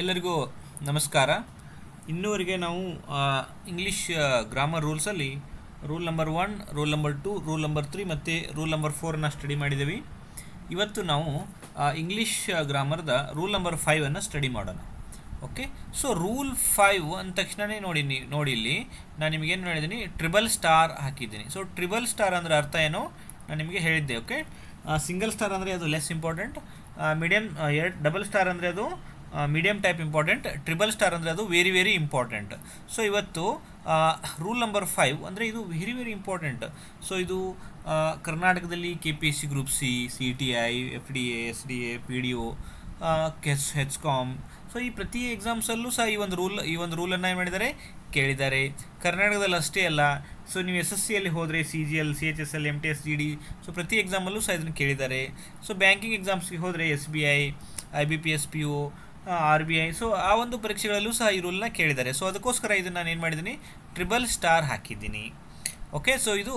ಎಲ್ಲರಿಗೂ ನಮಸ್ಕಾರ. ಇನ್ನೂವರೆಗೆ ನಾವು ಇಂಗ್ಲೀಷ್ ಗ್ರಾಮರ್ ರೂಲ್ಸಲ್ಲಿ rule number 1, rule number 2, rule number 3 ಮತ್ತು ರೂಲ್ ನಂಬರ್ 4ನ್ನು ಸ್ಟಡಿ ಮಾಡಿದ್ದೀವಿ. ಇವತ್ತು ನಾವು ಇಂಗ್ಲೀಷ್ ಗ್ರಾಮರ್ದ ರೂಲ್ ನಂಬರ್ 5 ಸ್ಟಡಿ ಮಾಡೋಣ. ಓಕೆ, ಸೊ ರೂಲ್ 5 ಅಂದ ತಕ್ಷಣವೇ ನೋಡಿ ಇಲ್ಲಿ ನಾನು ನಿಮಗೇನು ಹೇಳಿದ್ದೀನಿ, ಟ್ರಿಬಲ್ ಸ್ಟಾರ್ ಹಾಕಿದ್ದೀನಿ. ಸೊ ಟ್ರಿಬಲ್ ಸ್ಟಾರ್ ಅಂದರೆ ಅರ್ಥ ಏನೋ ನಾನು ನಿಮಗೆ ಹೇಳಿದ್ದೆ. ಓಕೆ, ಸಿಂಗಲ್ ಸ್ಟಾರ್ ಅಂದರೆ ಅದು ಲೆಸ್ ಇಂಪಾರ್ಟೆಂಟ್, ಡಬಲ್ ಸ್ಟಾರ್ ಅಂದರೆ ಅದು medium type important, triple star ಅಂದರೆ ಅದು ವೆರಿ ವೆರಿ ಇಂಪಾರ್ಟೆಂಟ್. ಸೊ ಇವತ್ತು ರೂಲ್ ನಂಬರ್ 5 ಅಂದರೆ ಇದು ವೆರಿ ವೆರಿ ಇಂಪಾರ್ಟೆಂಟ್. ಸೊ ಇದು ಕರ್ನಾಟಕದಲ್ಲಿ KPSC group C, CTI, FDA, SDA, PDO, HESCOM, so ಈ ಪ್ರತಿ ಎಕ್ಸಾಮ್ಸಲ್ಲೂ ಸಹ ಈ ಒಂದು ರೂಲನ್ನು ಏನು ಮಾಡಿದ್ದಾರೆ, ಕೇಳಿದ್ದಾರೆ. ಕರ್ನಾಟಕದಲ್ಲಿ ಅಷ್ಟೇ ಅಲ್ಲ, ಸೊ ನೀವು SSCಯಲ್ಲಿ ಹೋದರೆ CGL, CHSL, MTS, GD, so ಪ್ರತಿ ಎಕ್ಸಾಮಲ್ಲೂ ಸಹ ಇದನ್ನು ಕೇಳಿದ್ದಾರೆ. ಸೊ ಬ್ಯಾಂಕಿಂಗ್ ಎಕ್ಸಾಮ್ಸ್ಗೆ ಹೋದರೆ SBI, IBPS, PO, RBI, so ಆ ಒಂದು ಪರೀಕ್ಷೆಗಳಲ್ಲೂ ಸಹ ಈ ರೂಲ್ನ ಕೇಳಿದ್ದಾರೆ. ಸೊ ಅದಕ್ಕೋಸ್ಕರ ಇದನ್ನು ನಾನು ಏನು ಮಾಡಿದ್ದೀನಿ, ಟ್ರಿಬಲ್ ಸ್ಟಾರ್ ಹಾಕಿದ್ದೀನಿ. ಓಕೆ, ಸೊ ಇದು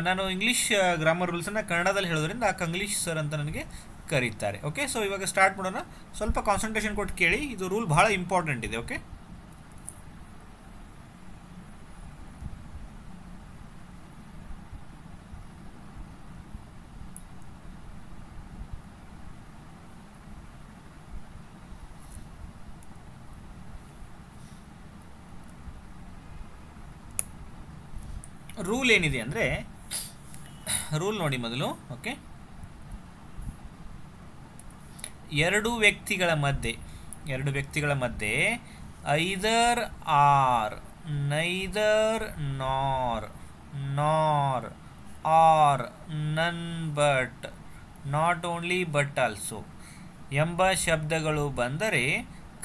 ನಾನು ಇಂಗ್ಲೀಷ್ ಗ್ರಾಮರ್ ರೂಲ್ಸನ್ನು ಕನ್ನಡದಲ್ಲಿ ಹೇಳೋದ್ರಿಂದ ಆ ಕಂಗ್ಲೀಷ್ ಸರ್ ಅಂತ ನನಗೆ ಕರೀತಾರೆ. ಓಕೆ, ಸೊ ಇವಾಗ ಸ್ಟಾರ್ಟ್ ಮಾಡೋಣ. ಸ್ವಲ್ಪ ಕಾನ್ಸಂಟ್ರೇಷನ್ ಕೊಟ್ಟು ಕೇಳಿ, ಇದು ರೂಲ್ ಭಾಳ ಇಂಪಾರ್ಟೆಂಟ್ ಇದೆ. ಓಕೆ, ರೂಲ್ ಏನಿದೆ ಅಂದರೆ, ರೂಲ್ ನೋಡಿ ಮೊದಲು. ಓಕೆ, ಎರಡು ವ್ಯಕ್ತಿಗಳ ಮಧ್ಯೆ ಐದರ್ ಆರ್, ನೈದರ್ ನಾರ್, ಆರ್, ನನ್ but, not only but also ಎಂಬ ಶಬ್ದಗಳು ಬಂದರೆ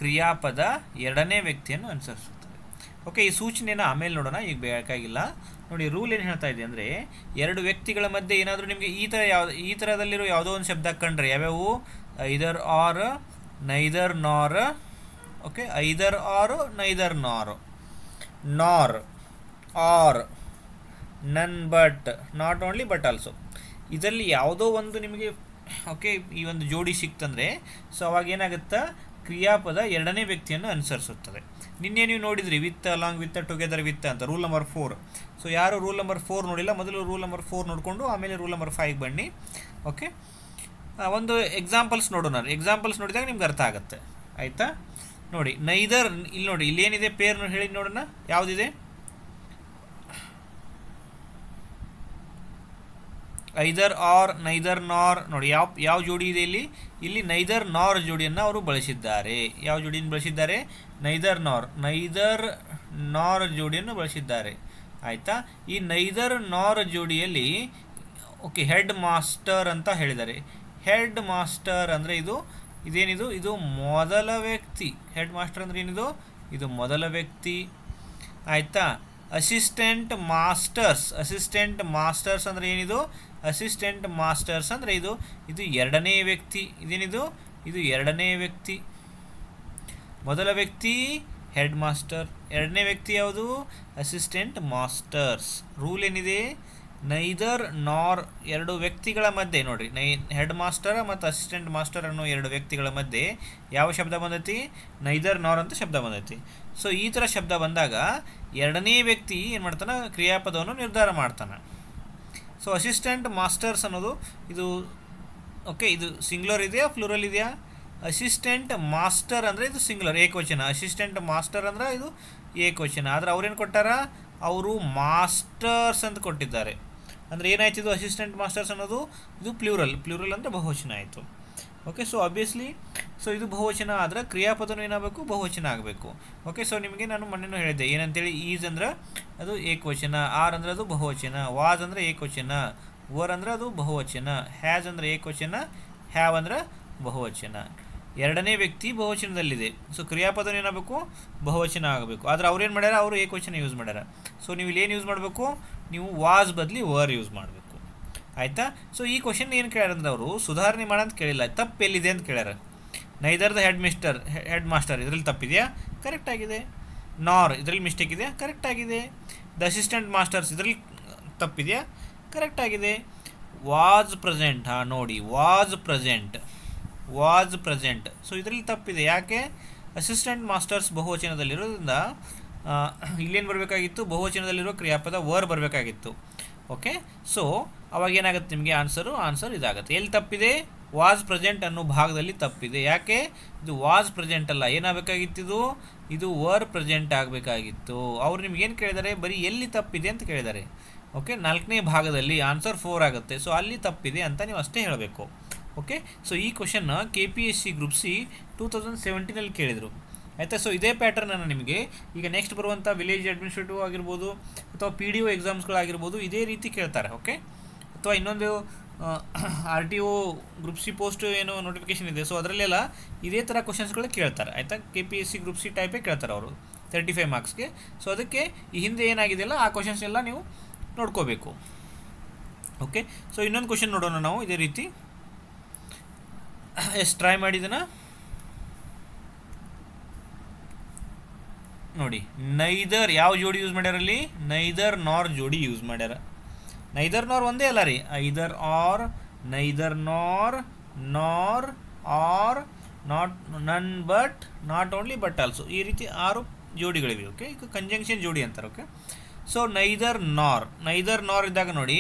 ಕ್ರಿಯಾಪದ ಎರಡನೇ ವ್ಯಕ್ತಿಯನ್ನು ಅನುಸರಿಸುತ್ತದೆ. ಓಕೆ, ಈ ಸೂಚನೆಯನ್ನು ಆಮೇಲೆ ನೋಡೋಣ, ಈಗ ಬೇಕಾಗಿಲ್ಲ. ನೋಡಿ, ರೂಲ್ ಏನು ಹೇಳ್ತಾ ಇದೆ ಅಂದರೆ, ಎರಡು ವ್ಯಕ್ತಿಗಳ ಮಧ್ಯೆ ಏನಾದರೂ ನಿಮಗೆ ಈ ಥರದಲ್ಲಿರೋ ಯಾವುದೋ ಒಂದು ಶಬ್ದ ಕಂಡ್ರೆ, ಯಾವ್ಯಾವು, ಐದರ್ ಆರ್, ನೈದರ್ ನಾರ್. Okay, either or, neither nor, R, ನನ್ but, not only but also, ಇದರಲ್ಲಿ ಯಾವುದೋ ಒಂದು ನಿಮಗೆ ಓಕೆ ಈ ಒಂದು ಜೋಡಿ ಸಿಕ್ತಂದರೆ, ಸೊ ಅವಾಗ ಏನಾಗುತ್ತಾ, ಕ್ರಿಯಾಪದ ಎರಡನೇ ವ್ಯಕ್ತಿಯನ್ನು ಅನುಸರಿಸುತ್ತದೆ. ನಿನ್ನೆ ನೀವು ನೋಡಿದ್ರಿ with, along with, together with ಅಂತ, ರೂಲ್ ನಂಬರ್ 4. ಸೊ ಯಾರು ರೂಲ್ ನಂಬರ್ 4 ನೋಡಿಲ್ಲ, ಮೊದಲು ರೂಲ್ ನಂಬರ್ 4 ನೋಡಿಕೊಂಡು ಆಮೇಲೆ ರೂಲ್ ನಂಬರ್ 5 ಬನ್ನಿ. ಓಕೆ, ಒಂದು ಎಕ್ಸಾಂಪಲ್ಸ್ ನೋಡೋಣ. ಎಕ್ಸಾಂಪಲ್ಸ್ ನೋಡಿದಾಗ ನಿಮ್ಗೆ ಅರ್ಥ ಆಗುತ್ತೆ, ಆಯಿತಾ? ನೋಡಿ, ನೈದರ್, ಇಲ್ಲಿ ನೋಡಿ, ಇಲ್ಲೇನಿದೆ ಪೇರ್ ಹೇಳಿ ನೋಡೋಣ, ಯಾವುದಿದೆ, ಐದರ್ ಆರ್, ನೈದರ್ ನಾರ್. ನೋಡಿ ಯಾವ ಜೋಡಿ ಇದೆ ಇಲ್ಲಿ ನೈದರ್ ನಾರ್ ಜೋಡಿಯನ್ನು ಅವರು ಬಳಸಿದ್ದಾರೆ. ಯಾವ ಜೋಡಿಯನ್ನು ಬಳಸಿದ್ದಾರೆ, ನೈದರ್ ನಾರ್ ಜೋಡಿಯನ್ನು ಬಳಸಿದ್ದಾರೆ. ಆಯಿತಾ? ಈ ನೈದರ್ ನಾರ್ ಜೋಡಿಯಲ್ಲಿ ಓಕೆ ಹೆಡ್ ಮಾಸ್ಟರ್ ಅಂತ ಹೇಳಿದ್ದಾರೆ. ಹೆಡ್ ಮಾಸ್ಟರ್ ಅಂದರೆ ಇದೇನಿದು, ಇದು ಮೊದಲ ವ್ಯಕ್ತಿ. ಹೆಡ್ ಮಾಸ್ಟರ್ ಅಂದರೆ ಏನಿದು, ಇದು ಮೊದಲ ವ್ಯಕ್ತಿ. ಆಯಿತಾ? ಅಸಿಸ್ಟೆಂಟ್ ಮಾಸ್ಟರ್ಸ್ ಅಂದರೆ ಏನಿದು, ಅಸಿಸ್ಟೆಂಟ್ ಮಾಸ್ಟರ್ಸ್ ಅಂದರೆ ಇದು ಎರಡನೇ ವ್ಯಕ್ತಿ. ಇದೇನಿದು, ಇದು ಎರಡನೇ ವ್ಯಕ್ತಿ. ಮೊದಲ ವ್ಯಕ್ತಿ ಹೆಡ್ ಮಾಸ್ಟರ್, ಎರಡನೇ ವ್ಯಕ್ತಿ ಯಾವುದು, ಅಸಿಸ್ಟೆಂಟ್ ಮಾಸ್ಟರ್ಸ್. ರೂಲ್ ಏನಿದೆ, ನೈದರ್ ನಾರ್, ಎರಡು ವ್ಯಕ್ತಿಗಳ ಮಧ್ಯೆ ನೋಡಿರಿ, ಹೆಡ್ ಮಾಸ್ಟರ್ ಮತ್ತು ಅಸಿಸ್ಟೆಂಟ್ ಮಾಸ್ಟರ್ ಅನ್ನೋ ಎರಡು ವ್ಯಕ್ತಿಗಳ ಮಧ್ಯೆ ಯಾವ ಶಬ್ದ ಬಂದೈತಿ, ನೈದರ್ ನಾರ್ ಅಂತ ಶಬ್ದ ಬಂದೈತಿ. ಸೊ ಈ ಥರ ಶಬ್ದ ಬಂದಾಗ ಎರಡನೇ ವ್ಯಕ್ತಿ ಏನು ಮಾಡ್ತಾನೆ, ಕ್ರಿಯಾಪದವನ್ನು ನಿರ್ಧಾರ ಮಾಡ್ತಾನೆ. ಸೊ ಅಸಿಸ್ಟೆಂಟ್ ಮಾಸ್ಟರ್ಸ್ ಅನ್ನೋದು ಇದು ಓಕೆ, ಇದು ಸಿಂಗ್ಯುಲರ್ ಇದೆಯಾ ಪ್ಲೂರಲ್ ಇದೆಯಾ? ಅಸಿಸ್ಟೆಂಟ್ ಮಾಸ್ಟರ್ ಅಂದರೆ ಇದು ಸಿಂಗ್ಯುಲರ್, ಏಕವಚನ. ಅಸಿಸ್ಟೆಂಟ್ ಮಾಸ್ಟರ್ ಅಂದರೆ ಇದು ಏಕವಚನ. ಆದರೆ ಅವ್ರೇನು ಕೊಟ್ಟಾರ, ಅವರು ಮಾಸ್ಟರ್ಸ್ ಅಂತ ಕೊಟ್ಟಿದ್ದಾರೆ. ಅಂದರೆ ಏನಾಯ್ತು, ಇದು ಅಸಿಸ್ಟೆಂಟ್ ಮಾಸ್ಟರ್ಸ್ ಅನ್ನೋದು ಇದು ಪ್ಲೂರಲ್ ಅಂದರೆ ಬಹುವಚನ ಆಯಿತು. ಓಕೆ, ಸೊ ಆಬ್ವಿಯಸ್ಲಿ ಸೊ ಇದು ಬಹುವಚನ ಆದರೆ ಕ್ರಿಯಾಪದನೂ ಏನಾಗಬೇಕು, ಬಹುವಚನ ಆಗಬೇಕು. ಓಕೆ, ಸೊ ನಿಮಗೆ ನಾನು ಮೊನ್ನೆನೂ ಹೇಳಿದ್ದೆ ಏನಂತೇಳಿ, ಈಸ್ ಅಂದ್ರೆ ಅದು ಏಕವಚನ, ಆರ್ ಅಂದರೆ ಅದು ಬಹುವಚನ, ವಾಸ್ ಅಂದರೆ ಏಕವಚನ, ವರ್ ಅಂದರೆ ಅದು ಬಹುವಚನ, ಹ್ಯಾಸ್ ಅಂದರೆ ಏಕವಚನ, ಹ್ಯಾವ್ ಅಂದರೆ ಬಹುವಚನ. ಎರಡನೇ ವ್ಯಕ್ತಿ ಬಹುವಚನದಲ್ಲಿದೆ. ಸೊ ಕ್ರಿಯಾಪದನೂ ಏನಾಗಬೇಕು, ಬಹುವಚನ ಆಗಬೇಕು. ಆದರೆ ಅವ್ರೇನು ಮಾಡ್ಯಾರ, ಅವರು ಏಕವಚನ ಯೂಸ್ ಮಾಡ್ಯಾರ. ಸೊ ನೀವು ಇಲ್ಲಿ ಏನು ಯೂಸ್ ಮಾಡಬೇಕು, ನೀವು ವಾಸ್ ಬದಲಿ ವರ್ ಯೂಸ್ ಮಾಡಬೇಕು. ಆಯಿತಾ? ಸೊ ಈ ಕ್ವಶನ್ ಏನು ಕೇಳ್ಯಾರ ಅಂದ್ರೆ, ಅವರು ಸುಧಾರಣೆ ಮಾಡೋಂತ ಕೇಳಿಲ್ಲ, ತಪ್ಪು ಎಲ್ಲಿದೆ ಅಂತ ಕೇಳ್ಯಾರ. ನೈದರ್ ದ ಹೆಡ್ ಮಾಸ್ಟರ್ ಇದರಲ್ಲಿ ತಪ್ಪಿದೆಯಾ, ಕರೆಕ್ಟ್ ಆಗಿದೆ. ನಾರ್ ಇದರಲ್ಲಿ ಮಿಸ್ಟೇಕ್ ಇದೆಯಾ, ಕರೆಕ್ಟ್ ಆಗಿದೆ. ದ ಅಸಿಸ್ಟೆಂಟ್ ಮಾಸ್ಟರ್ಸ್ ಇದರಲ್ಲಿ ತಪ್ಪಿದೆಯಾ, ಕರೆಕ್ಟ್ ಆಗಿದೆ. ವಾಸ್ ಪ್ರೆಸೆಂಟ್, ನೋಡಿ ವಾಸ್ ಪ್ರೆಸೆಂಟ್. ಸೊ ಇದರಲ್ಲಿ ತಪ್ಪಿದೆ, ಯಾಕೆ, ಅಸಿಸ್ಟೆಂಟ್ ಮಾಸ್ಟರ್ಸ್ ಬಹುವಚನದಲ್ಲಿರೋದ್ರಿಂದ ಇಲ್ಲೇನು ಬರಬೇಕಾಗಿತ್ತು, ಬಹುವಚನದಲ್ಲಿರೋ ಕ್ರಿಯಾಪದ ವರ್ ಬರಬೇಕಾಗಿತ್ತು. ಓಕೆ, ಸೊ ಅವಾಗ ಏನಾಗುತ್ತೆ ನಿಮಗೆ ಆನ್ಸರ್ ಇದಾಗುತ್ತೆ. ಎಲ್ಲಿ ತಪ್ಪಿದೆ, ವಾಸ್ ಪ್ರೆಸೆಂಟ್ ಅನ್ನೋ ಭಾಗದಲ್ಲಿ ತಪ್ಪಿದೆ. ಯಾಕೆ, ಇದು ವಾಸ್ ಪ್ರೆಸೆಂಟ್ ಅಲ್ಲ, ಏನಾಗಬೇಕಾಗಿತ್ತು, ಇದು ವರ್ ಪ್ರೆಸೆಂಟ್ ಆಗಬೇಕಾಗಿತ್ತು. ಅವ್ರು ನಿಮ್ಗೇನು ಕೇಳಿದ್ದಾರೆ, ಬರೀ ಎಲ್ಲಿ ತಪ್ಪಿದೆ ಅಂತ ಕೇಳಿದ್ದಾರೆ. ಓಕೆ, 4ನೇ ಭಾಗದಲ್ಲಿ ಆನ್ಸರ್ 4 ಆಗುತ್ತೆ. ಸೊ ಅಲ್ಲಿ ತಪ್ಪಿದೆ ಅಂತ ನೀವು ಅಷ್ಟೇ ಹೇಳಬೇಕು. ಓಕೆ, ಸೊ ಈ ಕ್ವಶನ್ನ KPSC ಗ್ರೂಪ್ ಸಿ 2017 ಕೇಳಿದರು. ಆಯಿತಾ. ಸೊ ಇದೇ ಪ್ಯಾಟರ್ನನ್ನು ನಿಮಗೆ ಈಗ ನೆಕ್ಸ್ಟ್ ಬರುವಂಥ ವಿಲೇಜ್ ಅಡ್ಮಿನಿಸ್ಟ್ರೇಟಿವ್ ಆಗಿರ್ಬೋದು ಅಥವಾ PDO ಎಕ್ಸಾಮ್ಸ್ಗಳಾಗಿರ್ಬೋದು ಇದೇ ರೀತಿ ಕೇಳ್ತಾರೆ. ಓಕೆ, ಅಥವಾ ಇನ್ನೊಂದು RTO ಗ್ರೂಪ್ ಸಿ ಪೋಸ್ಟ್ ಏನು ನೋಟಿಫಿಕೇಷನ್ ಇದೆ, ಸೊ ಅದರಲ್ಲೆಲ್ಲ ಇದೇ ಥರ ಕ್ವಶನ್ಸ್ಗಳು ಕೇಳ್ತಾರೆ. ಆಯಿತಾ. KPSC ಗ್ರೂಪ್ ಸಿ ಟೈಪೇ ಕೇಳ್ತಾರೆ ಅವರು 35 ಮಾರ್ಕ್ಸ್ಗೆ. ಸೊ ಅದಕ್ಕೆ ಈ ಹಿಂದೆ ಏನಾಗಿದೆಯಲ್ಲ ಆ ಕ್ವಶನ್ಸ್ ಎಲ್ಲ ನೀವು ನೋಡ್ಕೋಬೇಕು. ಓಕೆ, ಸೊ ಇನ್ನೊಂದು ಕ್ವಶನ್ ನೋಡೋಣ ನಾವು ಇದೇ ರೀತಿ. ಟ್ರೈ ಮಾಡಿದನ ನೋಡಿ. ನೈದರ್ ಯಾವ ಜೋಡಿ ಯೂಸ್ ಮಾಡ್ಯಾರಲ್ಲಿ, ನೈದರ್ ನಾರ್ ಜೋಡಿ ಯೂಸ್ ಮಾಡ್ಯಾರ. ನೈದರ್ ನಾರ್ ಒಂದೇ ಅಲ್ಲ ರೀ, ಐದರ್ ಆರ್, ನೈದರ್ ನಾರ್, ನಾರ್, ಆರ್, ನಾಟ್, ನನ್ but, not only but also, ಈ ರೀತಿ 6 ಜೋಡಿಗಳಿವೆ. ಓಕೆ, ಈಗ ಕಂಜಂಕ್ಷನ್ ಜೋಡಿ ಅಂತಾರೆ. ಓಕೆ, ಸೊ ನೈದರ್ ನಾರ್ ಇದ್ದಾಗ ನೋಡಿ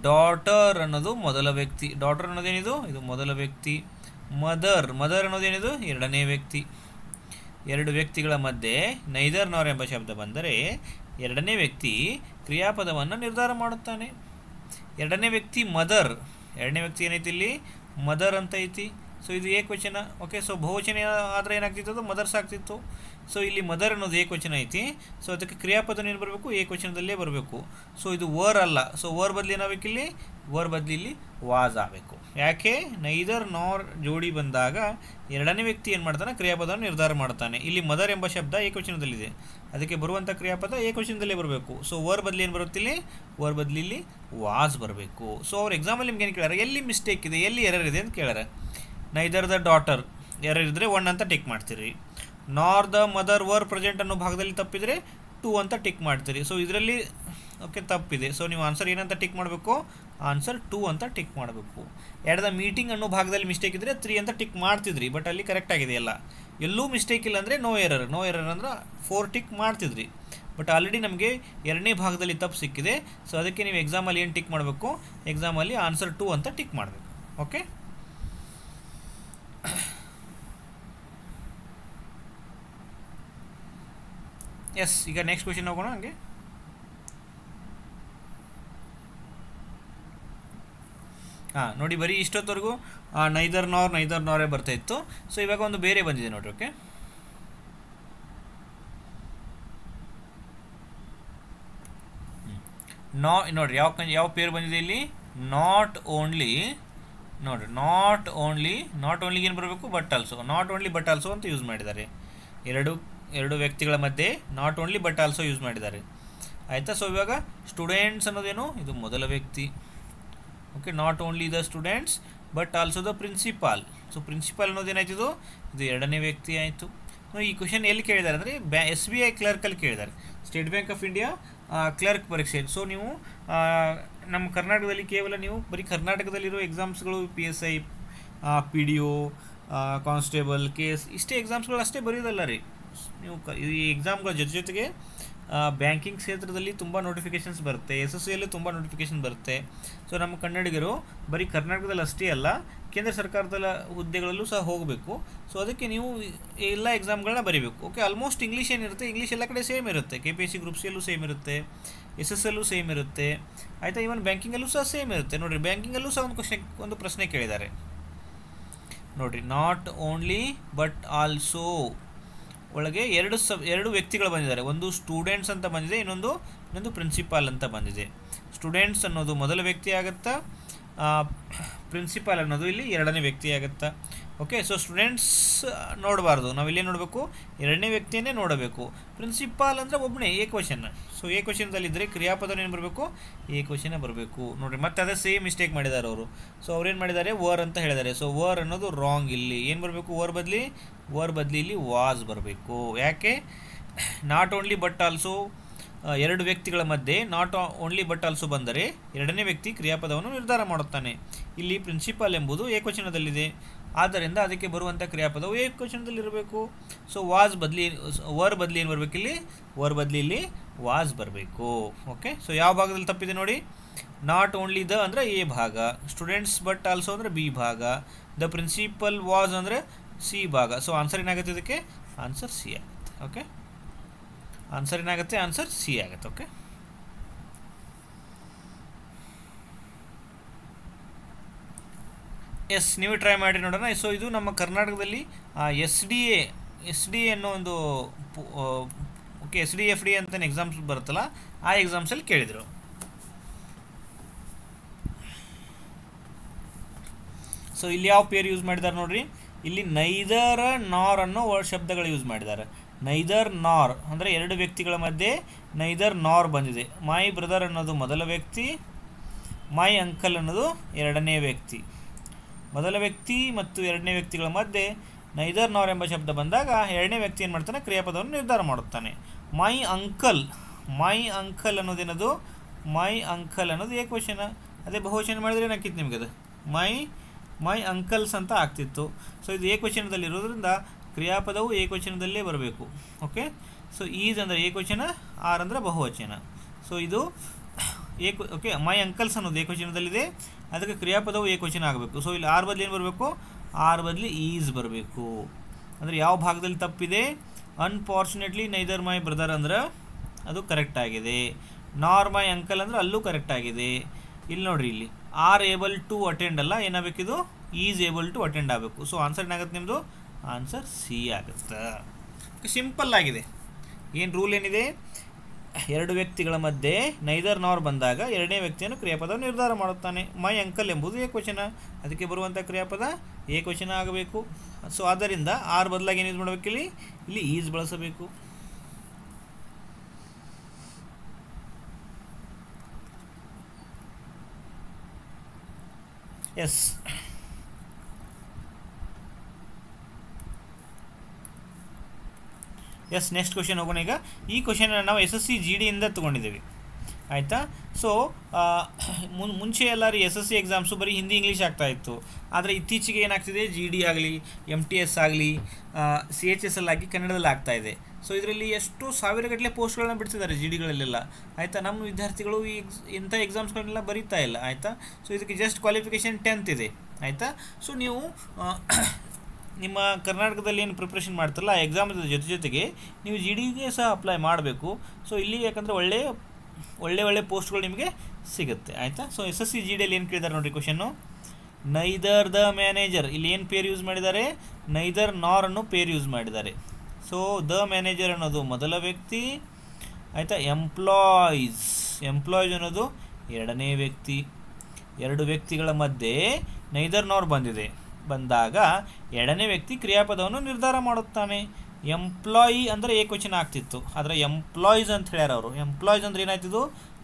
ಡಾಟರ್ ಅನ್ನೋದು ಮೊದಲ ವ್ಯಕ್ತಿ. ಡಾಟರ್ ಅನ್ನೋದೇನಿದು, ಇದು ಮೊದಲ ವ್ಯಕ್ತಿ. ಮದರ್ ಅನ್ನೋದೇನಿದು, ಎರಡನೇ ವ್ಯಕ್ತಿ. 2 ವ್ಯಕ್ತಿಗಳ ಮಧ್ಯೆ ನೈದರ್ ನಾರ್ ಎಂಬ ಶಬ್ದ ಬಂದರೆ ಎರಡನೇ ವ್ಯಕ್ತಿ ಕ್ರಿಯಾಪದವನ್ನು ನಿರ್ಧಾರ ಮಾಡುತ್ತಾನೆ. ಎರಡನೇ ವ್ಯಕ್ತಿ ಮದರ್, ಎರಡನೇ ವ್ಯಕ್ತಿ ಏನೈತಿ ಇಲ್ಲಿ, ಮದರ್ ಅಂತ ಐತಿ. ಸೊ ಇದು ಏಕವಚನ. ಓಕೆ, ಸೊ ಬಹುವಚನ ಆದರೆ ಏನಾಗ್ತಿತ್ತು, ಅದು ಮದರ್ಸ್ ಆಗ್ತಿತ್ತು. ಸೊ ಇಲ್ಲಿ ಮದರ್ ಅನ್ನೋದು ಏಕವಚನ ಐತಿ. ಸೊ ಅದಕ್ಕೆ ಕ್ರಿಯಾಪದ ಏನು ಬರಬೇಕು, ಏಕವಚನದಲ್ಲೇ ಬರಬೇಕು. ಸೊ ಇದು ವರ್ ಅಲ್ಲ. ಸೊ ವರ್ ಬದಲಿ ಏನಾಗಬೇಕು ಇಲ್ಲಿ, ವರ್ ಬದಲಿ ಇಲ್ಲಿ ವಾಸ್ ಆಗಬೇಕು. ಯಾಕೆ, ನೈದರ್ ನಾರ್ ಜೋಡಿ ಬಂದಾಗ ಎರಡನೇ ವ್ಯಕ್ತಿ ಏನು ಮಾಡ್ತಾನೆ, ಕ್ರಿಯಾಪದವನ್ನು ನಿರ್ಧಾರ ಮಾಡ್ತಾನೆ. ಇಲ್ಲಿ ಮದರ್ ಎಂಬ ಶಬ್ದ ಏಕವಚನದಲ್ಲಿದೆ, ಅದಕ್ಕೆ ಬರುವಂಥ ಕ್ರಿಯಾಪದ ಏಕವಚನದಲ್ಲೇ ಬರಬೇಕು. ಸೊ ವರ್ ಬದಲಿ ಏನು ಬರುತ್ತೆ ಇಲ್ಲಿ, ವರ್ ಬದಲಿ ಇಲ್ಲಿ ವಾಸ್ ಬರಬೇಕು. ಸೊ ಅವ್ರ ಎಕ್ಸಾಮಲ್ಲಿ ನಿಮ್ಗೆ ಏನು ಕೇಳ್ಯಾರ, ಎಲ್ಲಿ ಮಿಸ್ಟೇಕ್ ಇದೆ, ಎಲ್ಲಿ ಎರರ್ ಇದೆ ಅಂತ ಕೇಳ್ಯಾರ. ನೈದರ್ ದ ಡಾಟರ್ ಎರರ್ ಇದ್ದರೆ 1 ಅಂತ ಟಿಕ್ ಮಾಡ್ತೀರಿ. ನಾರ್ ದ ಮದರ್ ವರ್ ಪ್ರೆಸೆಂಟ್ ಅನ್ನೋ ಭಾಗದಲ್ಲಿ ತಪ್ಪಿದರೆ 2 ಅಂತ ಟಿಕ್ ಮಾಡ್ತೀರಿ. ಸೊ ಇದರಲ್ಲಿ ಓಕೆ ತಪ್ಪಿದೆ. ಸೊ ನೀವು ಆನ್ಸರ್ ಏನಂತ ಟಿಕ್ ಮಾಡಬೇಕು, ಆನ್ಸರ್ 2 ಅಂತ ಟಿಕ್ ಮಾಡಬೇಕು. ಎಟ್ ದ ಮೀಟಿಂಗ್ ಅನ್ನೋ ಭಾಗದಲ್ಲಿ ಮಿಸ್ಟೇಕ್ ಇದ್ದರೆ 3 ಅಂತ ಟಿಕ್ ಮಾಡ್ತಿದ್ರಿ, ಬಟ್ ಅಲ್ಲಿ ಕರೆಕ್ಟ್ ಆಗಿದೆ ಎಲ್ಲ. ಎಲ್ಲೂ ಮಿಸ್ಟೇಕ್ ಇಲ್ಲ ಅಂದರೆ ನೋ ಎರರ್ ಅಂದ್ರೆ 4 ಟಿಕ್ ಮಾಡ್ತಿದ್ರಿ. ಬಟ್ ಆಲ್ರೆಡಿ ನಮಗೆ 2ನೇ ಭಾಗದಲ್ಲಿ ತಪ್ಪು ಸಿಕ್ಕಿದೆ. ಸೊ ಅದಕ್ಕೆ ನೀವು ಎಕ್ಸಾಮಲ್ಲಿ ಏನು ಟಿಕ್ ಮಾಡಬೇಕು, ಎಕ್ಸಾಮಲ್ಲಿ ಆನ್ಸರ್ 2 ಅಂತ ಟಿಕ್ ಮಾಡಬೇಕು. Okay, yes. ಈಗ ನೆಕ್ಸ್ಟ್ ಕ್ವೆಶ್ಚನ್ ಹೋಗೋಣ. ಹಂಗೆ ನೋಡಿ, ಬರೀ ಇಷ್ಟೊತ್ತವರೆಗೂ ನೈದರ್ ನಾರೇ ಬರ್ತಾ ಇತ್ತು. ಸೊ ಇವಾಗ ಒಂದು ಬೇರೆ ಬಂದಿದೆ ನೋಡ್ರಿ. ಓಕೆ, ನೋಡ್ರಿ ಯಾವ ಪೇರ್ ಬಂದಿದೆ ಇಲ್ಲಿ, ನಾಟ್ ಓನ್ಲಿ. ನೋಡ್ರಿ ನಾಟ್ ಓನ್ಲಿ ಏನು ಬರಬೇಕು, but also. Not only but also ಅಂತ ಯೂಸ್ ಮಾಡಿದ್ದಾರೆ. ಎರಡು ವ್ಯಕ್ತಿಗಳ ಮಧ್ಯೆ not only but also use ಮಾಡಿದ್ದಾರೆ. ಆಯಿತಾ. ಸೊ ಇವಾಗ ಸ್ಟೂಡೆಂಟ್ಸ್ ಅನ್ನೋದೇನು, ಇದು ಮೊದಲ ವ್ಯಕ್ತಿ. Okay, not only the students but also the principal. So principal ಅನ್ನೋದೇನಾಯ್ತು, ಇದು ಎರಡನೇ ವ್ಯಕ್ತಿ ಆಯಿತು. ಈ ಕ್ವಶನ್ ಎಲ್ಲಿ ಕೇಳಿದ್ದಾರೆ ಅಂದರೆ SBI ಕ್ಲರ್ಕಲ್ಲಿ ಕೇಳಿದ್ದಾರೆ, state bank of India clerk ಪರೀಕ್ಷೆ. ಸೊ ನೀವು ನಮ್ಮ ಕರ್ನಾಟಕದಲ್ಲಿ ಕೇವಲ ನೀವು ಬರೀ ಕರ್ನಾಟಕದಲ್ಲಿರೋ ಎಕ್ಸಾಮ್ಸ್ಗಳು PSI, PDO, ಕಾನ್ಸ್ಟೇಬಲ್, KS ಇಷ್ಟೇ ಎಕ್ಸಾಮ್ಸ್ಗಳು ಅಷ್ಟೇ ಬರೆಯೋದಲ್ಲ ರೀ. ನೀವು ಈ ಎಕ್ಸಾಮ್ಗಳ ಜೊತೆಗೆ ಬ್ಯಾಂಕಿಂಗ್ ಕ್ಷೇತ್ರದಲ್ಲಿ ತುಂಬ ನೋಟಿಫಿಕೇಷನ್ಸ್ ಬರುತ್ತೆ, SSCಯಲ್ಲೂ ತುಂಬ ನೋಟಿಫಿಕೇಷನ್ ಬರುತ್ತೆ. ಸೊ ನಮ್ಮ ಕನ್ನಡಿಗರು ಬರೀ ಕರ್ನಾಟಕದಲ್ಲಿ ಅಷ್ಟೇ ಅಲ್ಲ, ಕೇಂದ್ರ ಸರ್ಕಾರದ ಹುದ್ದೆಗಳಲ್ಲೂ ಸಹ ಹೋಗಬೇಕು. ಸೊ ಅದಕ್ಕೆ ನೀವು ಎಲ್ಲ ಎಕ್ಸಾಮ್ಗಳನ್ನ ಬರೀಬೇಕು. ಓಕೆ, ಆಲ್ಮೋಸ್ಟ್ ಇಂಗ್ಲೀಷ್ ಏನಿರುತ್ತೆ, ಇಂಗ್ಲೀಷ್ ಎಲ್ಲ ಕಡೆ ಸೇಮ್ ಇರುತ್ತೆ. KPSC ಗ್ರೂಪ್ ಸಿಯಲ್ಲೂ ಸೇಮ್ ಇರುತ್ತೆ, SSCಯಲ್ಲೂ ಸೇಮ್ ಇರುತ್ತೆ. ಆಯಿತಾ. ಈವನ್ ಬ್ಯಾಂಕಿಂಗಲ್ಲೂ ಸಹ ಸೇಮ್ ಇರುತ್ತೆ. ನೋಡಿರಿ, ಬ್ಯಾಂಕಿಂಗಲ್ಲೂ ಸಹ ಒಂದು ಪ್ರಶ್ನೆ ಕೇಳಿದ್ದಾರೆ ನೋಡಿರಿ. ನಾಟ್ ಓನ್ಲಿ ಬಟ್ ಆಲ್ಸೋ ಒಳಗೆ ಎರಡು ವ್ಯಕ್ತಿಗಳು ಬಂದಿದ್ದಾರೆ. ಒಂದು ಸ್ಟೂಡೆಂಟ್ಸ್ ಅಂತ ಬಂದಿದೆ, ಇನ್ನೊಂದು ಪ್ರಿನ್ಸಿಪಾಲ್ ಅಂತ ಬಂದಿದೆ. ಸ್ಟೂಡೆಂಟ್ಸ್ ಅನ್ನೋದು ಮೊದಲ ವ್ಯಕ್ತಿ ಆಗುತ್ತಾ, ಪ್ರಿನ್ಸಿಪಾಲ್ ಅನ್ನೋದು ಇಲ್ಲಿ ಎರಡನೇ ವ್ಯಕ್ತಿ ಆಗುತ್ತಾ. ಓಕೆ, ಸೊ ಸ್ಟೂಡೆಂಟ್ಸ್ ನೋಡಬಾರ್ದು, ನಾವಿಲ್ಲೇ ನೋಡಬೇಕು, ಎರಡನೇ ವ್ಯಕ್ತಿಯನ್ನೇ ನೋಡಬೇಕು. ಪ್ರಿನ್ಸಿಪಾಲ್ ಅಂದರೆ ಒಬ್ಬನೇ ಏಕವಚನ. ಸೊ ಏಕವಚನದಲ್ಲಿದ್ದರೆ ಕ್ರಿಯಾಪದ ಏನು ಬರಬೇಕು, ಏಕವಚನ ಬರಬೇಕು. ನೋಡಿರಿ, ಮತ್ತೆ ಅದೇ ಸೇಮ್ ಮಿಸ್ಟೇಕ್ ಮಾಡಿದ್ದಾರೆ ಅವರು. ಸೊ ಅವ್ರೇನು ಮಾಡಿದ್ದಾರೆ, ವರ್ ಅಂತ ಹೇಳಿದ್ದಾರೆ. ಸೊ ವರ್ ಅನ್ನೋದು ರಾಂಗ್. ಇಲ್ಲಿ ಏನು ಬರಬೇಕು, ವರ್ ಬದಲಿ ಇಲ್ಲಿ ವಾಸ್ ಬರಬೇಕು. ಯಾಕೆ, ನಾಟ್ ಓನ್ಲಿ ಬಟ್ ಆಲ್ಸೋ ಎರಡು ವ್ಯಕ್ತಿಗಳ ಮಧ್ಯೆ ನಾಟ್ ಓನ್ಲಿ ಬಟ್ ಆಲ್ಸೋ ಬಂದರೆ ಎರಡನೇ ವ್ಯಕ್ತಿ ಕ್ರಿಯಾಪದವನ್ನು ನಿರ್ಧಾರ ಮಾಡುತ್ತಾನೆ. ಇಲ್ಲಿ ಪ್ರಿನ್ಸಿಪಾಲ್ ಎಂಬುದು ಏಕವಚನದಲ್ಲಿದೆ. ಆದ್ದರಿಂದ ಅದಕ್ಕೆ ಬರುವಂಥ ಕ್ರಿಯಾಪದವು ಏಕವಚನದಲ್ಲಿರಬೇಕು. ಸೊ ವಾಸ್ ಬದಲಿ ವರ್ ಬದಲಿ ಏನು ಬರಬೇಕು ಇಲ್ಲಿ? ವರ್ ಬದಲಿ ಇಲ್ಲಿ ವಾಸ್ ಬರಬೇಕು. ಓಕೆ, ಸೊ ಯಾವ ಭಾಗದಲ್ಲಿ ತಪ್ಪಿದೆ ನೋಡಿ. ನಾಟ್ ಓನ್ಲಿ ದ ಅಂದರೆ ಎ ಭಾಗ, ಸ್ಟೂಡೆಂಟ್ಸ್ ಬಟ್ ಆಲ್ಸೋ ಅಂದರೆ ಬಿ ಭಾಗ, ದ ಪ್ರಿನ್ಸಿಪಲ್ ವಾಸ್ ಅಂದರೆ ಸಿ ಭಾಗ. ಸೊ ಆನ್ಸರ್ ಏನಾಗುತ್ತೆ ಇದಕ್ಕೆ? ಆನ್ಸರ್ ಸಿ ಆಗುತ್ತೆ. ಓಕೆ, ಆನ್ಸರ್ ಏನಾಗುತ್ತೆ? ಆನ್ಸರ್ ಸಿ ಆಗುತ್ತೆ. ಓಕೆ, ಎಸ್, ನೀವು ಟ್ರೈ ಮಾಡಿ ನೋಡೋಣ. ಸೊ ಇದು ನಮ್ಮ ಕರ್ನಾಟಕದಲ್ಲಿ ಎಸ್ ಡಿ ಎ ಅನ್ನೋ ಒಂದು ಓಕೆ SDFD ಅಂತ ಎಕ್ಸಾಮ್ಸ್ ಬರುತ್ತಲ್ಲ, ಆ ಎಕ್ಸಾಮ್ಸಲ್ಲಿ ಕೇಳಿದರು. ಸೊ ಇಲ್ಲಿ ಯಾವ ಪೇರ್ ಯೂಸ್ ಮಾಡಿದ್ದಾರೆ ನೋಡ್ರಿ. ಇಲ್ಲಿ ನೈದರ್ ನಾರ್ ಅನ್ನೋ ಶಬ್ದಗಳು ಯೂಸ್ ಮಾಡಿದ್ದಾರೆ. ನೈದರ್ ನಾರ್ ಅಂದರೆ ಎರಡು ವ್ಯಕ್ತಿಗಳ ಮಧ್ಯೆ ನೈದರ್ ನಾರ್ ಬಂದಿದೆ. ಮೈ ಬ್ರದರ್ ಅನ್ನೋದು ಮೊದಲ ವ್ಯಕ್ತಿ, ಮೈ ಅಂಕಲ್ ಅನ್ನೋದು ಎರಡನೇ ವ್ಯಕ್ತಿ. ಮೊದಲ ವ್ಯಕ್ತಿ ಮತ್ತು ಎರಡನೇ ವ್ಯಕ್ತಿಗಳ ಮಧ್ಯೆ ನೈದರ್ ನಾರ್ ಎಂಬ ಶಬ್ದ ಬಂದಾಗ ಎರಡನೇ ವ್ಯಕ್ತಿ ಏನು ಮಾಡ್ತಾನೆ? ಕ್ರಿಯಾಪದವನ್ನು ನಿರ್ಧಾರ ಮಾಡುತ್ತಾನೆ. My uncle ಅನ್ನೋದೇನದು? ಮೈ ಅಂಕಲ್ ಅನ್ನೋದು ಏಕವಚನ. ಅದೇ ಬಹುವಚನ ಮಾಡಿದರೆ ಏನಾಗ್ತಿತ್ತು ನಿಮಗೆ? ಅದು ಮೈ ಅಂಕಲ್ಸ್ ಅಂತ ಆಗ್ತಿತ್ತು. ಸೊ ಇದು ಏಕವಚನದಲ್ಲಿರೋದ್ರಿಂದ ಕ್ರಿಯಾಪದವು ಏಕವಚನದಲ್ಲೇ ಬರಬೇಕು. ಓಕೆ, ಸೊ ಈಸ್ ಅಂದರೆ ಏಕವಚನ, ಆರ್ ಅಂದರೆ ಬಹುವಚನ. ಸೊ ಇದು ಓಕೆ, ಮೈ ಅಂಕಲ್ಸ್ ಅನ್ನೋದು ಏಕವಚನದಲ್ಲಿದೆ, ಅದಕ್ಕೆ ಕ್ರಿಯಾಪದವು ಏಕವಚನ ಆಗಬೇಕು. ಸೊ ಇಲ್ಲಿ ಆರ್ ಬದಲಿ ಏನು ಬರಬೇಕು? ಆರ್ ಬದಲಿ ಈಸ್ ಬರಬೇಕು. ಅಂದರೆ ಯಾವ ಭಾಗದಲ್ಲಿ ತಪ್ಪಿದೆ? ಅನ್ಫಾರ್ಚುನೇಟ್ಲಿ ನೈದರ್ ಮೈ ಬ್ರದರ್ ಅಂದ್ರೆ ಅದು ಕರೆಕ್ಟ್ ಆಗಿದೆ. ನಾರ್ ಮೈ ಅಂಕಲ್ ಅಂದರೆ ಅಲ್ಲೂ ಕರೆಕ್ಟ್ ಆಗಿದೆ. ಇಲ್ಲಿ ನೋಡಿರಿ, ಇಲ್ಲಿ ಆರ್ ಏಬಲ್ ಟು ಅಟೆಂಡ್ ಅಲ್ಲ, ಏನಾಗಬೇಕಿದು? ಈಸ್ ಏಬಲ್ ಟು ಅಟೆಂಡ್ ಆಗಬೇಕು. ಸೊ ಆನ್ಸರ್ ಏನಾಗುತ್ತೆ ನಿಮ್ಮದು? ಆನ್ಸರ್ ಸಿ ಆಗುತ್ತೆ. ಸಿಂಪಲ್ ಆಗಿದೆ. ಏನು ರೂಲ್ ಏನಿದೆ? ಎರಡು ವ್ಯಕ್ತಿಗಳ ಮಧ್ಯೆ ನೈದರ್ ನಾರ್ ಬಂದಾಗ ಎರಡನೇ ವ್ಯಕ್ತಿಯನ್ನು ಕ್ರಿಯಾಪದ ನಿರ್ಧಾರ ಮಾಡುತ್ತಾನೆ. ಮೈ ಅಂಕಲ್ ಎಂಬುದು ಏಕವಚನ, ಅದಕ್ಕೆ ಬರುವಂಥ ಕ್ರಿಯಾಪದ ಏಕವಚನ ಆಗಬೇಕು. ಸೊ ಆದ್ದರಿಂದ ಆರ್ ಬದಲಾಗಿ ಏನು ಯೂಸ್ ಮಾಡಬೇಕು? ಇಲ್ಲಿ ಈಸ್ ಬಳಸಬೇಕು. ಎಸ್, ನೆಕ್ಸ್ಟ್ ಕ್ವಶನ್ ಹೋಗೋಣ. ಈಗ ಈ ಕ್ವಶನ್ ನಾವು SSC GD ಇಂದ ತೊಗೊಂಡಿದ್ದೀವಿ, ಆಯಿತಾ. ಸೊ ಮುಂಚೆ ಎಲ್ಲರೂ SSC ಎಕ್ಸಾಮ್ಸು ಬರೀ ಹಿಂದಿ ಇಂಗ್ಲೀಷ್ ಆಗ್ತಾಯಿತ್ತು. ಆದರೆ ಇತ್ತೀಚೆಗೆ ಏನಾಗ್ತಿದೆ? GD ಆಗಲಿ, MTS ಆಗಲಿ, CHSL ಆಗಿ ಕನ್ನಡದಲ್ಲಿ ಆಗ್ತಾಯಿದೆ. ಸೊ ಇದರಲ್ಲಿ ಎಷ್ಟು ಸಾವಿರಗಟ್ಟಲೆ ಪೋಸ್ಟ್ಗಳನ್ನ ಬಿಡ್ತಿದ್ದಾರೆ GDಗಳಲ್ಲೆಲ್ಲ, ಆಯಿತಾ. ನಮ್ಮ ವಿದ್ಯಾರ್ಥಿಗಳು ಇಂಥ ಎಕ್ಸಾಮ್ಸ್ಗಳನ್ನೆಲ್ಲ ಬರೀತಾ ಇಲ್ಲ, ಆಯಿತಾ. ಸೊ ಇದಕ್ಕೆ ಜಸ್ಟ್ ಕ್ವಾಲಿಫಿಕೇಷನ್ 10th ಇದೆ, ಆಯಿತಾ. ಸೊ ನೀವು ನಿಮ್ಮ ಕರ್ನಾಟಕದಲ್ಲಿ ಏನು ಪ್ರಿಪ್ರೇಷನ್ ಮಾಡ್ತಾರಲ್ಲ ಆ ಎಕ್ಸಾಮ್ ಜೊತೆಗೆ ನೀವು GDಗೆ ಸಹ ಅಪ್ಲೈ ಮಾಡಬೇಕು. ಸೊ ಇಲ್ಲಿ ಯಾಕಂದರೆ ಒಳ್ಳೆ ಪೋಸ್ಟ್ಗಳು ನಿಮಗೆ ಸಿಗುತ್ತೆ, ಆಯಿತಾ. ಸೊ SSC GDಯಲ್ಲಿ ಏನು ಕೇಳಿದ್ದಾರೆ ನೋಡಿರಿ ಕ್ವಶನ್ನು. ನೈದರ್ ದ ಮ್ಯಾನೇಜರ್, ಇಲ್ಲಿ ಏನು ಪೇರ್ ಯೂಸ್ ಮಾಡಿದ್ದಾರೆ? ನೈದರ್ ನಾರ್ ಅನ್ನೋ ಪೇರ್ ಯೂಸ್ ಮಾಡಿದ್ದಾರೆ. ಸೊ ದ ಮ್ಯಾನೇಜರ್ ಅನ್ನೋದು ಮೊದಲ ವ್ಯಕ್ತಿ, ಆಯಿತಾ. ಎಂಪ್ಲಾಯೀಸ್ ಅನ್ನೋದು ಎರಡನೇ ವ್ಯಕ್ತಿ. ಎರಡು ವ್ಯಕ್ತಿಗಳ ಮಧ್ಯೆ ನೈದರ್ ನಾರ್ ಬಂದಾಗ ಎರಡನೇ ವ್ಯಕ್ತಿ ಕ್ರಿಯಾಪದವನ್ನು ನಿರ್ಧಾರ ಮಾಡುತ್ತಾನೆ. ಎಂಪ್ಲಾಯಿ ಅಂದರೆ ಏಕವಚನ ಆಗ್ತಿತ್ತು, ಆದರೆ ಎಂಪ್ಲಾಯೀಸ್ ಅಂತ ಹೇಳ್ಯಾರ ಅವರು. ಎಂಪ್ಲಾಯೀಸ್ ಅಂದರೆ ಏನಾಯ್ತಿದು?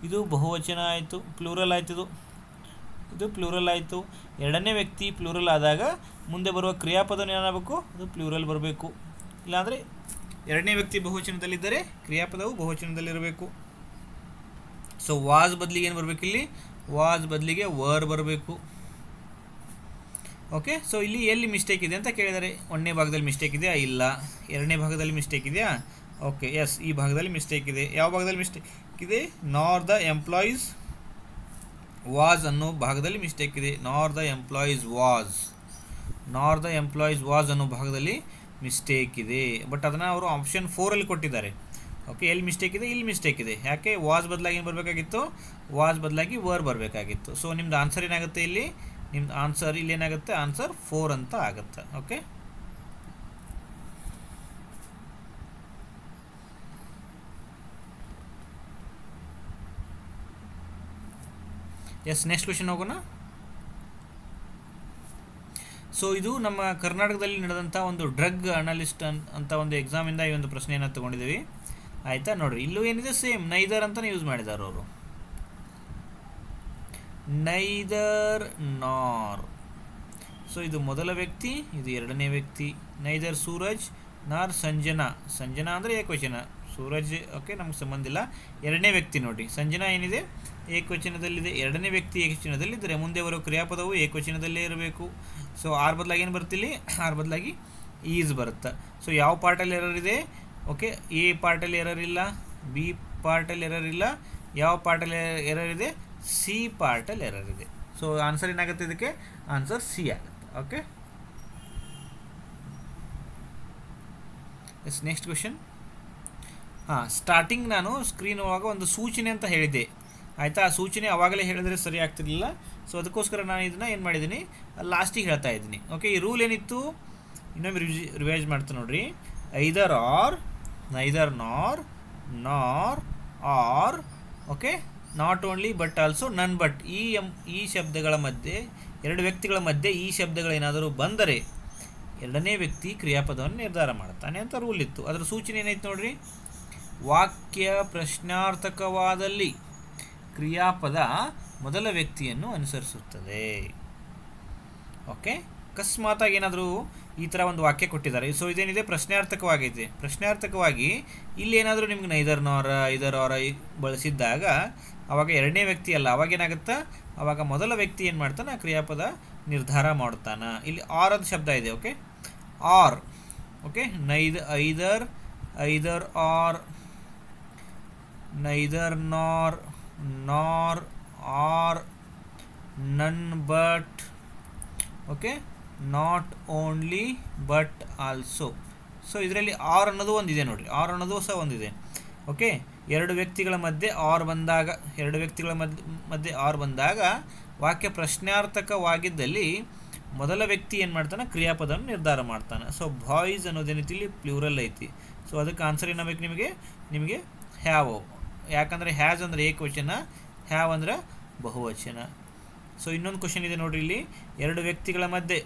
ಇದು ಬಹುವಚನ ಆಯಿತು, ಪ್ಲೂರಲ್ ಆಯ್ತಿದು, ಇದು ಪ್ಲೂರಲ್ ಆಯಿತು. ಎರಡನೇ ವ್ಯಕ್ತಿ ಪ್ಲೂರಲ್ ಆದಾಗ ಮುಂದೆ ಬರುವ ಕ್ರಿಯಾಪದವನ್ನು ಏನಾಗಬೇಕು? ಅದು ಪ್ಲೂರಲ್ ಬರಬೇಕು. ಇಲ್ಲಾಂದರೆ ಎರಡನೇ ವ್ಯಕ್ತಿ ಬಹುವಚನದಲ್ಲಿದ್ದರೆ ಕ್ರಿಯಾಪದವು ಬಹುವಚನದಲ್ಲಿರಬೇಕು. ಸೊ ವಾಸ್ ಬದಲಿಗೆ ಏನು ಬರಬೇಕು? ಇಲ್ಲಿ ವಾಸ್ ಬದಲಿಗೆ ವರ್ ಬರಬೇಕು. ಓಕೆ, ಸೊ ಇಲ್ಲಿ ಎಲ್ಲಿ ಮಿಸ್ಟೇಕ್ ಇದೆ ಅಂತ ಕೇಳಿದ್ದಾರೆ. ಒಂದನೇ ಭಾಗದಲ್ಲಿ ಮಿಸ್ಟೇಕ್ ಇದೆಯಾ? ಇಲ್ಲ. ಎರಡನೇ ಭಾಗದಲ್ಲಿ ಮಿಸ್ಟೇಕ್ ಇದೆಯಾ? ಓಕೆ, ಎಸ್, ಈ ಭಾಗದಲ್ಲಿ ಮಿಸ್ಟೇಕ್ ಇದೆ. ಯಾವ ಭಾಗದಲ್ಲಿ ಮಿಸ್ಟೇಕ್ ಇದೆ? ನಾರ್ ದ ಎಂಪ್ಲಾಯೀಸ್ ವಾಸ್ ಅನ್ನೋ ಭಾಗದಲ್ಲಿ ಮಿಸ್ಟೇಕ್ ಇದೆ. ನಾರ್ ದ ಎಂಪ್ಲಾಯೀಸ್ ವಾಸ್ ಅನ್ನೋ ಭಾಗದಲ್ಲಿ ಮಿಸ್ಟೇಕ್ ಇದೆ. ಬಟ್ ಅದನ್ನು ಅವರು ಆಪ್ಷನ್ 4ಅಲ್ಲಿ ಕೊಟ್ಟಿದ್ದಾರೆ. ಓಕೆ, ಎಲ್ಲಿ ಮಿಸ್ಟೇಕ್ ಇದೆ? ಇಲ್ಲಿ ಮಿಸ್ಟೇಕ್ ಇದೆ. ಯಾಕೆ? ವಾಸ್ ಬದಲಾಗಿ ಏನು ಬರಬೇಕಾಗಿತ್ತು? ವಾಸ್ ಬದಲಾಗಿ ವರ್ ಬರಬೇಕಾಗಿತ್ತು. ಸೊ ನಿಮ್ದು ಆನ್ಸರ್ ಏನಾಗುತ್ತೆ? ಇಲ್ಲಿ ನಿಮ್ದು ಆನ್ಸರ್ ಇಲ್ಲಿ ಏನಾಗುತ್ತೆ? ಆನ್ಸರ್ 4 ಅಂತ ಆಗುತ್ತೆ. ಓಕೆ, ಎಸ್, ನೆಕ್ಸ್ಟ್ ಕ್ವೆಶ್ಚನ್ ಹೋಗೋಣ. ಸೊ ಇದು ನಮ್ಮ ಕರ್ನಾಟಕದಲ್ಲಿ ನಡೆದಂಥ ಒಂದು ಡ್ರಗ್ ಅನಾಲಿಸ್ಟ್ ಅಂತ ಒಂದು ಎಕ್ಸಾಮಿಂದ ಈ ಒಂದು ಪ್ರಶ್ನೆಯನ್ನು ತೊಗೊಂಡಿದ್ದೀವಿ, ಆಯಿತಾ. ನೋಡಿರಿ, ಇಲ್ಲೂ ಏನಿದೆ? ಸೇಮ್ ನೈದರ್ ಅಂತಲೇ ಯೂಸ್ ಮಾಡಿದ್ದಾರೆ ಅವರು. ನೈದರ್ ನಾರ್. ಸೊ ಇದು ಮೊದಲ ವ್ಯಕ್ತಿ, ಇದು ಎರಡನೇ ವ್ಯಕ್ತಿ. ನೈದರ್ ಸೂರಜ್ ನಾರ್ ಸಂಜನಾ. ಸಂಜನಾ ಅಂದರೆ ಏಕವಚನ, ಸೂರಜ್ ಓಕೆ ನಮ್ಗೆ ಸಂಬಂಧ ಇಲ್ಲ. ಎರಡನೇ ವ್ಯಕ್ತಿ ನೋಡಿ, ಸಂಜನಾ ಏನಿದೆ ಏಕವಚನದಲ್ಲಿದೆ, ಎರಡನೇ ವ್ಯಕ್ತಿ ಏಕವಚನದಲ್ಲಿದ್ದರೆ ಮುಂದೆ ಬರೋ ಕ್ರಿಯಾಪದವು ಏಕವಚನದಲ್ಲೇ ಇರಬೇಕು. ಸೊ ಆರ್ ಬದಲಾಗಿ ಏನು ಬರ್ತಿಲ್ಲಿ, ಆರ್ ಬದಲಾಗಿ ಈಸ್ ಬರುತ್ತೆ. ಸೊ ಯಾವ ಪಾರ್ಟಲ್ಲಿ ಎರರ್ ಇದೆ, ಓಕೆ ಎ ಪಾರ್ಟಲ್ಲಿ ಎರರ್ ಇಲ್ಲ, ಬಿ ಪಾರ್ಟಲ್ಲಿ ಎರರ್ ಇಲ್ಲ, ಯಾವ ಪಾರ್ಟಲ್ಲಿ ಎರರ್ ಇದೆ, ಸಿ ಪಾರ್ಟಲ್ಲಿ ಎರರ್ ಇದೆ. ಸೊ ಆನ್ಸರ್ ಏನಾಗುತ್ತೆ ಇದಕ್ಕೆ, ಆನ್ಸರ್ ಸಿ ಆಗುತ್ತೆ. Okay yes next question. Starting ನಾನು ಸ್ಕ್ರೀನ್ ಒಳಗೆ ಒಂದು ಸೂಚನೆ ಅಂತ ಹೇಳಿದ್ದೆ ಆಯಿತಾ. ಆ ಸೂಚನೆ ಆವಾಗಲೇ ಹೇಳಿದ್ರೆ ಸರಿ ಆಗ್ತಿರಲಿಲ್ಲ. ಸೊ ಅದಕ್ಕೋಸ್ಕರ ನಾನು ಇದನ್ನು ಏನು ಮಾಡಿದ್ದೀನಿ, ಲಾಸ್ಟಿಗೆ ಹೇಳ್ತಾ ಇದ್ದೀನಿ. ಓಕೆ ಈ ರೂಲ್ ಏನಿತ್ತು ಇನ್ನೊಮ್ಮೆ ರಿವೈಸ್ ಮಾಡ್ತಾ ನೋಡ್ರಿ. Either or, neither nor or, okay not only but also none but. ಈ ಶಬ್ದಗಳ ಮಧ್ಯೆ, ಎರಡು ವ್ಯಕ್ತಿಗಳ ಮಧ್ಯೆ ಈ ಶಬ್ದಗಳೇನಾದರೂ ಬಂದರೆ ಎರಡನೇ ವ್ಯಕ್ತಿ ಕ್ರಿಯಾಪದವನ್ನು ನಿರ್ಧಾರ ಮಾಡ್ತಾನೆ ಅಂತ ರೂಲ್ ಇತ್ತು. ಅದರ ಸೂಚನೆ ಏನೈತೆ ನೋಡ್ರಿ, ವಾಕ್ಯ ಪ್ರಶ್ನಾರ್ಥಕವಾದಲ್ಲಿ ಕ್ರಿಯಾಪದ ಮೊದಲ ವ್ಯಕ್ತಿಯನ್ನು ಅನುಸರಿಸುತ್ತದೆ. ಓಕೆ ಅಕಸ್ಮಾತಾಗಿ ಏನಾದರೂ ಈ ಥರ ಒಂದು ವಾಕ್ಯ ಕೊಟ್ಟಿದ್ದಾರೆ. ಸೊ ಇದೇನಿದೆ ಪ್ರಶ್ನಾರ್ಥಕವಾಗೈತೆ. ಪ್ರಶ್ನಾರ್ಥಕವಾಗಿ ಇಲ್ಲಿ ಏನಾದರೂ ನಿಮ್ಗೆ ನೈದರ್ ನಾರ್ ಐದರ್ ಆರ್ ಬಳಸಿದ್ದಾಗ ಆವಾಗ ಎರಡನೇ ವ್ಯಕ್ತಿ ಅಲ್ಲ, ಅವಾಗೇನಾಗುತ್ತಾ, ಆವಾಗ ಮೊದಲ ವ್ಯಕ್ತಿ ಏನು ಮಾಡ್ತಾನೆ, ಕ್ರಿಯಾಪದ ನಿರ್ಧಾರ ಮಾಡ್ತಾನೆ. ಇಲ್ಲಿ ಆರ್ ಅಂತ ಶಬ್ದ ಇದೆ. Okay R, okay either or, neither nor R, ನನ್ but, okay not only but also. So ಇದರಲ್ಲಿ ಆರ್ ಅನ್ನೋದು ಒಂದಿದೆ ನೋಡಿರಿ, ಆರ್ ಅನ್ನೋದು ಸಹ ಒಂದಿದೆ. ಓಕೆ ಎರಡು ವ್ಯಕ್ತಿಗಳ ಮಧ್ಯೆ ಆರ್ ಬಂದಾಗ ವಾಕ್ಯ ಪ್ರಶ್ನಾರ್ಥಕವಾಗಿದ್ದಲ್ಲಿ ಮೊದಲ ವ್ಯಕ್ತಿ ಏನು ಮಾಡ್ತಾನೆ, ಕ್ರಿಯಾಪದವನ್ನು ನಿರ್ಧಾರ ಮಾಡ್ತಾನೆ. ಸೊ ಬಾಯ್ಸ್ ಅನ್ನೋದೇನೈತಿ ಇಲ್ಲಿ ಪ್ಲೂರಲ್ ಐತಿ. ಸೊ ಅದಕ್ಕೆ ಆನ್ಸರ್ ಏನಾಗಬೇಕು ನಿಮಗೆ ಹ್ಯಾವ್. ಯಾಕಂದರೆ ಹ್ಯಾಸ್ ಅಂದರೆ ಏಕವಚನ, ಹ್ಯಾವ್ ಅಂದ್ರೆ ಬಹುವಚನ. ಸೊ ಇನ್ನೊಂದು ಕ್ವಶನ್ ಇದೆ ನೋಡಿರಿ, ಇಲ್ಲಿ ಎರಡು ವ್ಯಕ್ತಿಗಳ ಮಧ್ಯೆ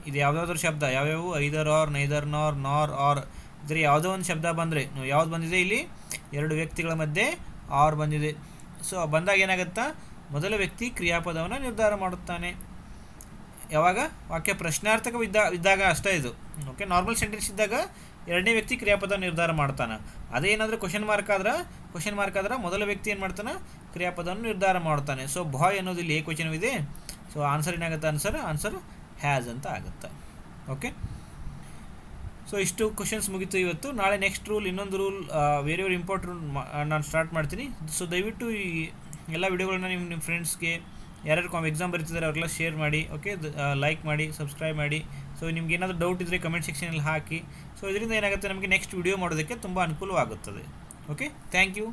ಇದು ಯಾವುದಾದ್ರೂ ಶಬ್ದ, ಯಾವ್ಯಾವು ಐದರ್ ಆರ್, ನೈದರ್ ನಾರ್ ಆರ್, ಇದರ ಯಾವುದೋ ಒಂದು ಶಬ್ದ ಬಂದರೆ ಯಾವ್ದು ಬಂದಿದೆ ಇಲ್ಲಿ, ಎರಡು ವ್ಯಕ್ತಿಗಳ ಮಧ್ಯೆ ಆರ್ ಬಂದಿದೆ. ಸೊ ಬಂದಾಗ ಏನಾಗುತ್ತಾ, ಮೊದಲ ವ್ಯಕ್ತಿ ಕ್ರಿಯಾಪದವನ್ನು ನಿರ್ಧಾರ ಮಾಡುತ್ತಾನೆ. ಯಾವಾಗ ವಾಕ್ಯ ಪ್ರಶ್ನಾರ್ಥಕವಿದ್ದಾಗ ಅಷ್ಟೇ ಇದು. ಓಕೆ ನಾರ್ಮಲ್ ಸೆಂಟೆನ್ಸ್ ಇದ್ದಾಗ ಎರಡನೇ ವ್ಯಕ್ತಿ ಕ್ರಿಯಾಪದ ನಿರ್ಧಾರ ಮಾಡ್ತಾನೆ. ಅದೇ ಏನಾದರೂ ಕ್ವಶನ್ ಮಾರ್ಕ್ ಆದ್ರೆ ಮೊದಲ ವ್ಯಕ್ತಿ ಏನು ಮಾಡ್ತಾನೆ, ಕ್ರಿಯಾಪದವನ್ನು ನಿರ್ಧಾರ ಮಾಡ್ತಾನೆ. ಸೊ ಬಾಯ್ ಅನ್ನೋದು ಇಲ್ಲಿ ಏಕವಚನವಿದೆ. ಸೊ ಆನ್ಸರ್ ಏನಾಗುತ್ತೆ, ಆನ್ಸರ್ ಹ್ಯಾಸ್ ಅಂತ ಆಗುತ್ತೆ. ಓಕೆ ಸೊ ಇಷ್ಟು ಕ್ವಶನ್ಸ್ ಮುಗಿತು ಇವತ್ತು. ನಾಳೆ ನೆಕ್ಸ್ಟ್ ರೂಲ್, ಇನ್ನೊಂದು ರೂಲ್ ವೆರಿ ಇಂಪಾರ್ಟೆಂಟ್ ನಾನು ಸ್ಟಾರ್ಟ್ ಮಾಡ್ತೀನಿ. ಸೊ ದಯವಿಟ್ಟು ಈ ಎಲ್ಲ ವಿಡಿಯೋಗಳನ್ನ ನಿಮ್ಮ ಫ್ರೆಂಡ್ಸ್ಗೆ ಯಾರ್ಯಾರು ಎಕ್ಸಾಮ್ ಬರೀತಿದ್ದಾರೆ ಅವ್ರಿಗೆಲ್ಲ ಶೇರ್ ಮಾಡಿ. ಓಕೆ ಲೈಕ್ ಮಾಡಿ, ಸಬ್ಸ್ಕ್ರೈಬ್ ಮಾಡಿ. ಸೊ ನಿಮ್ಗೆ ಏನಾದರೂ ಡೌಟ್ ಇದ್ದರೆ ಕಮೆಂಟ್ ಸೆಕ್ಷನಲ್ಲಿ ಹಾಕಿ. ಸೊ ಇದರಿಂದ ಏನಾಗುತ್ತೆ, ನಮಗೆ ನೆಕ್ಸ್ಟ್ ವಿಡಿಯೋ ಮಾಡೋದಕ್ಕೆ ತುಂಬ ಅನುಕೂಲವಾಗುತ್ತದೆ. Okay thank you.